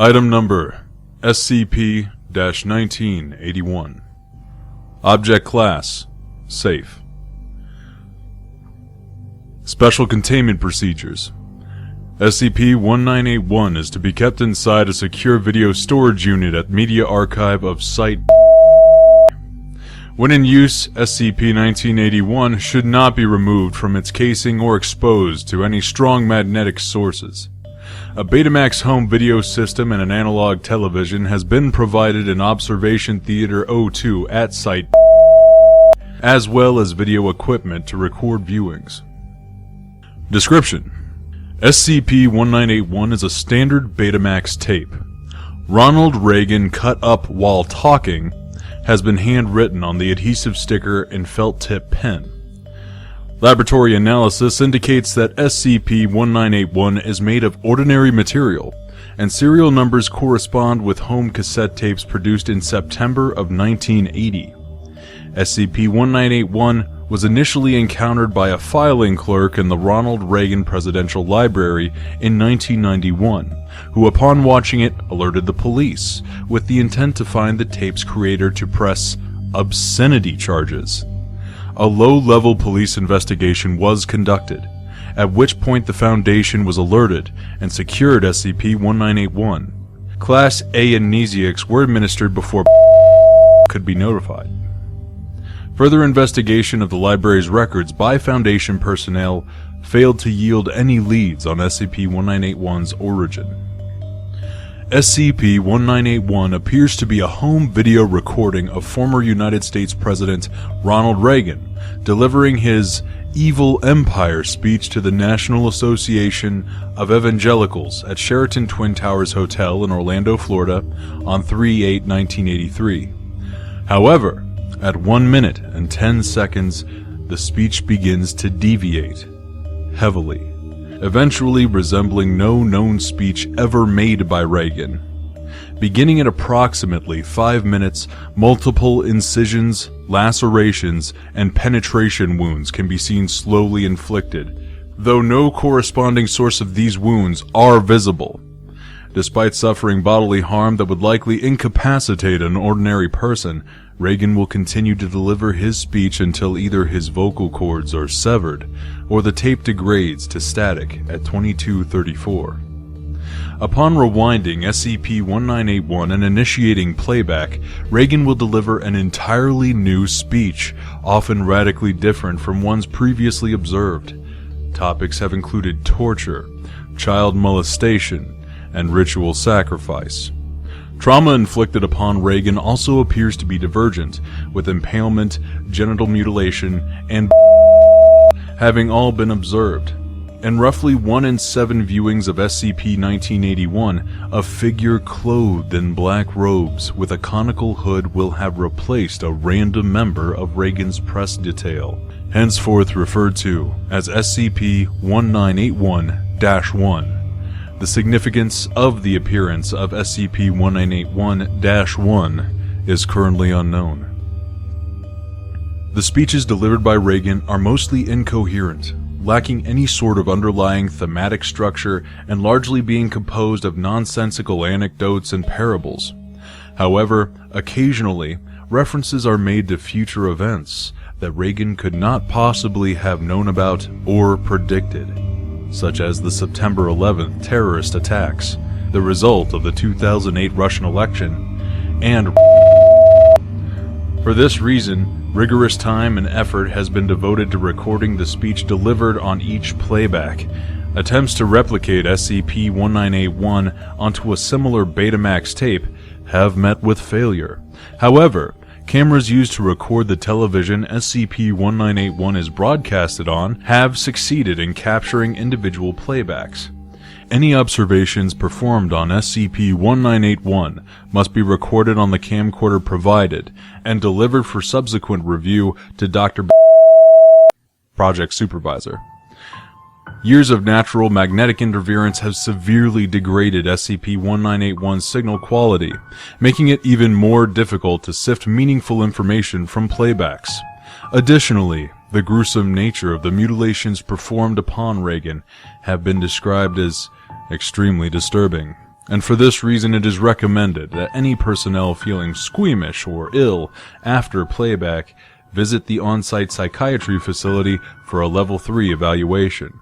Item number SCP-1981. Object Class Safe. Special Containment Procedures. SCP-1981 is to be kept inside a secure video storage unit at Media Archive of Site. When in use, SCP-1981 should not be removed from its casing or exposed to any strong magnetic sources. A Betamax home video system and an analog television has been provided in Observation Theater 02 at Site, as well as video equipment to record viewings. Description: SCP-1981 is a standard Betamax tape. Ronald Reagan cut up while talking has been handwritten on the adhesive sticker in felt tip pen. Laboratory analysis indicates that SCP-1981 is made of ordinary material, and serial numbers correspond with home cassette tapes produced in September of 1980. SCP-1981 was initially encountered by a filing clerk in the Ronald Reagan Presidential Library in 1991, who upon watching it alerted the police, with the intent to find the tape's creator to press obscenity charges. A low-level police investigation was conducted, at which point the Foundation was alerted and secured SCP-1981. Class A amnesiacs were administered before could be notified. Further investigation of the library's records by Foundation personnel failed to yield any leads on SCP-1981's origin. SCP-1981 appears to be a home video recording of former United States President Ronald Reagan delivering his Evil Empire speech to the National Association of Evangelicals at Sheraton Twin Towers Hotel in Orlando, Florida on 3/8/1983. However, at 1 minute and 10 seconds, the speech begins to deviate heavily, eventually resembling no known speech ever made by Reagan. Beginning at approximately 5 minutes, multiple incisions, lacerations, and penetration wounds can be seen slowly inflicted, though no corresponding source of these wounds are visible. Despite suffering bodily harm that would likely incapacitate an ordinary person, Reagan will continue to deliver his speech until either his vocal cords are severed or the tape degrades to static at 22:34. Upon rewinding SCP-1981 and initiating playback, Reagan will deliver an entirely new speech, often radically different from ones previously observed. Topics have included torture, child molestation, and ritual sacrifice. Trauma inflicted upon Reagan also appears to be divergent, with impalement, genital mutilation, and having all been observed. In roughly 1 in 7 viewings of SCP-1981, a figure clothed in black robes with a conical hood will have replaced a random member of Reagan's press detail, henceforth referred to as SCP-1981-1. The significance of the appearance of SCP-1981-1 is currently unknown. The speeches delivered by Reagan are mostly incoherent, lacking any sort of underlying thematic structure and largely being composed of nonsensical anecdotes and parables. However, occasionally, references are made to future events that Reagan could not possibly have known about or predicted, such as the September 11th terrorist attacks, the result of the 2008 Russian election, and for this reason, rigorous time and effort has been devoted to recording the speech delivered on each playback. Attempts to replicate SCP-1981 onto a similar Betamax tape have met with failure. However, cameras used to record the television SCP-1981 is broadcasted on have succeeded in capturing individual playbacks. Any observations performed on SCP-1981 must be recorded on the camcorder provided and delivered for subsequent review to Dr. Project Supervisor. Years of natural magnetic interference have severely degraded SCP-1981's signal quality, making it even more difficult to sift meaningful information from playbacks. Additionally, the gruesome nature of the mutilations performed upon Reagan have been described as extremely disturbing, and for this reason it is recommended that any personnel feeling squeamish or ill after playback visit the on-site psychiatry facility for a Level 3 evaluation.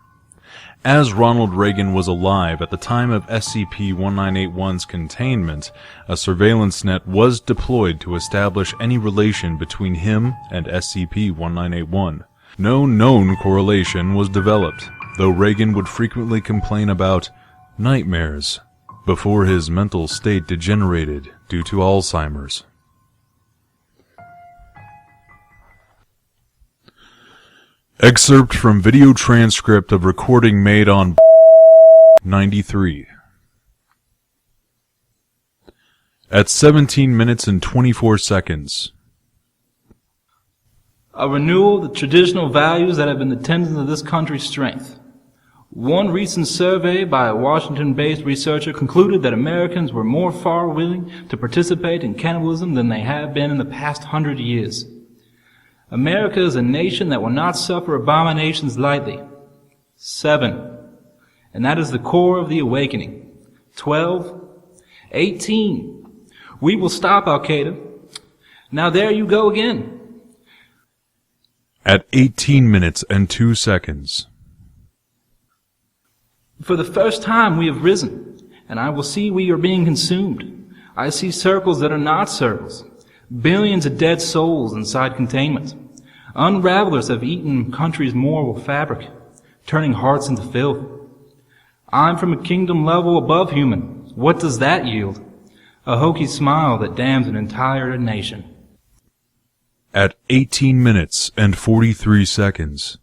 As Ronald Reagan was alive at the time of SCP-1981's containment, a surveillance net was deployed to establish any relation between him and SCP-1981. No known correlation was developed, though Reagan would frequently complain about nightmares before his mental state degenerated due to Alzheimer's. Excerpt from video transcript of recording made on 93. At 17 minutes and 24 seconds. A renewal of the traditional values that have been the tenets of this country's strength. One recent survey by a Washington-based researcher concluded that Americans were more far willing to participate in cannibalism than they have been in the past 100 years. America is a nation that will not suffer abominations lightly. 7. And that is the core of the awakening. 12. 18. We will stop Al-Qaeda. Now there you go again. At 18 minutes and 2 seconds. For the first time we have risen, and I will see we are being consumed. I see circles that are not circles. Billions of dead souls inside containment. Unravelers have eaten country's moral fabric, turning hearts into filth. I'm from a kingdom level above human. What does that yield? A hokey smile that damns an entire nation. At 18 minutes and 43 seconds.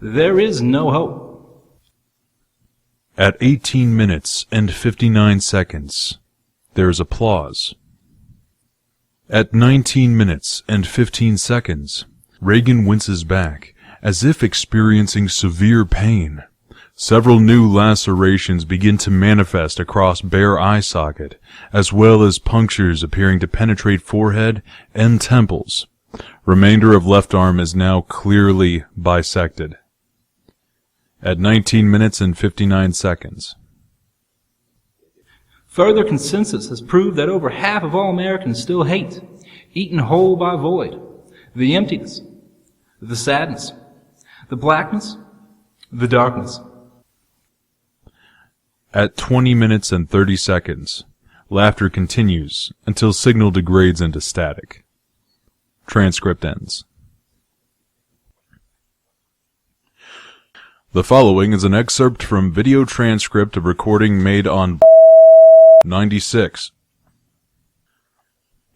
There is no hope. At 18 minutes and 59 seconds. There is applause. At 19 minutes and 15 seconds, Reagan winces back, as if experiencing severe pain. Several new lacerations begin to manifest across bare eye socket, as well as punctures appearing to penetrate forehead and temples. Remainder of left arm is now clearly bisected. At 19 minutes and 59 seconds. Further consensus has proved that over half of all Americans still hate, eaten whole by void, the emptiness, the sadness, the blackness, the darkness. At 20 minutes and 30 seconds, laughter continues until signal degrades into static. Transcript ends. The following is an excerpt from video transcript of recording made on 96.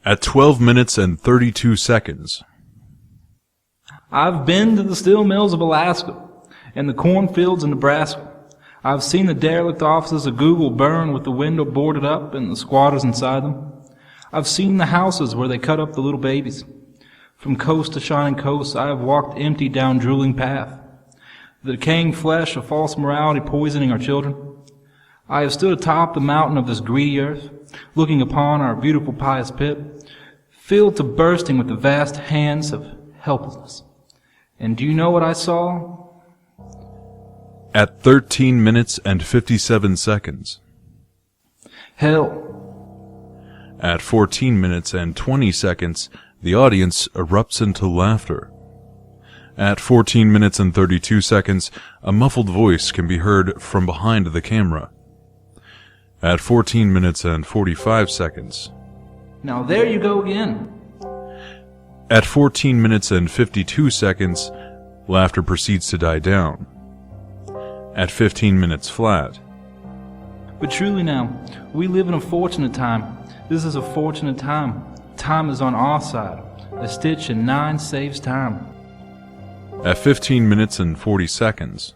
At 12 minutes and 32 seconds. I've been to the steel mills of Alaska and the cornfields of Nebraska. I've seen the derelict offices of Google burn with the window boarded up and the squatters inside them. I've seen the houses where they cut up the little babies. From coast to shining coast, I have walked empty down drooling path. The decaying flesh of false morality poisoning our children. I have stood atop the mountain of this greedy earth, looking upon our beautiful pious pit, filled to bursting with the vast hands of helplessness. And do you know what I saw? At 13 minutes and 57 seconds. Hell. At 14 minutes and 20 seconds, the audience erupts into laughter. At 14 minutes and 32 seconds, a muffled voice can be heard from behind the camera. At 14 minutes and 45 seconds. Now there you go again. At 14 minutes and 52 seconds, laughter proceeds to die down. At 15 minutes flat. But truly now, we live in a fortunate time. This is a fortunate time. Time is on our side. A stitch in 9 saves time. At 15 minutes and 40 seconds.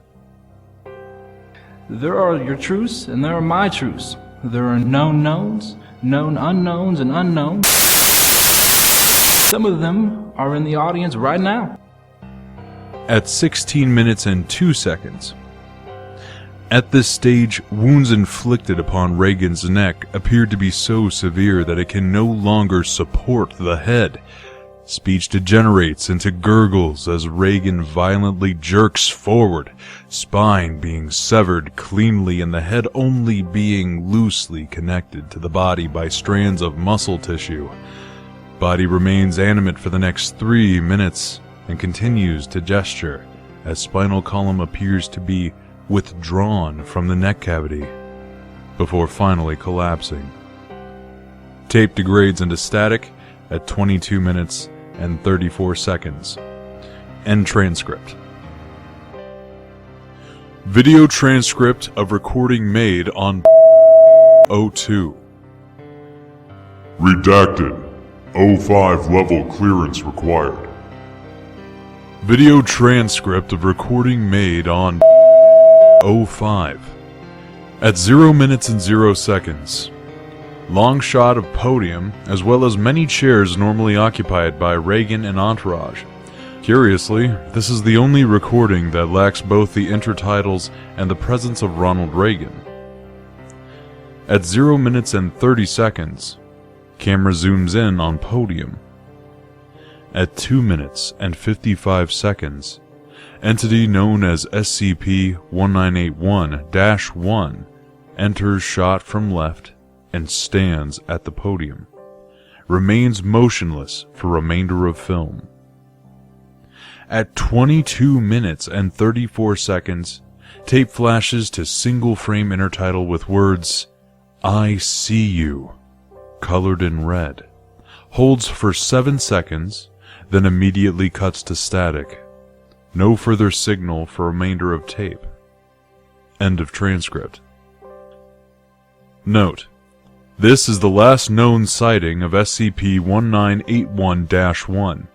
There are your truths, and there are my truths. There are known knowns, known unknowns, and unknowns. Some of them are in the audience right now. At 16 minutes and 2 seconds. At this stage, wounds inflicted upon Reagan's neck appeared to be so severe that it can no longer support the head. Speech degenerates into gurgles as Reagan violently jerks forward, spine being severed cleanly and the head only being loosely connected to the body by strands of muscle tissue. Body remains animate for the next 3 minutes and continues to gesture as spinal column appears to be withdrawn from the neck cavity, before finally collapsing. Tape degrades into static at 22 minutes and 34 seconds. End transcript. Video transcript of recording made on 02. Redacted. 05 level clearance required. Video transcript of recording made on 05. At 0 minutes and 0 seconds. Long shot of podium, as well as many chairs normally occupied by Reagan and entourage. Curiously, this is the only recording that lacks both the intertitles and the presence of Ronald Reagan. At 0 minutes and 30 seconds, camera zooms in on podium. At 2 minutes and 55 seconds, entity known as SCP-1981-1 enters shot from left and stands at the podium. Remains motionless for remainder of film. At 22 minutes and 34 seconds, tape flashes to single frame intertitle with words, "I see you," colored in red. Holds for 7 seconds, then immediately cuts to static. No further signal for remainder of tape. End of transcript. Note: this is the last known sighting of SCP-1981-1.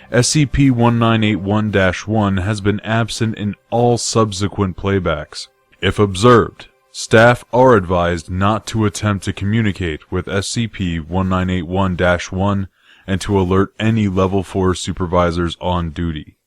SCP-1981-1 has been absent in all subsequent playbacks. If observed, staff are advised not to attempt to communicate with SCP-1981-1 and to alert any Level 4 supervisors on duty.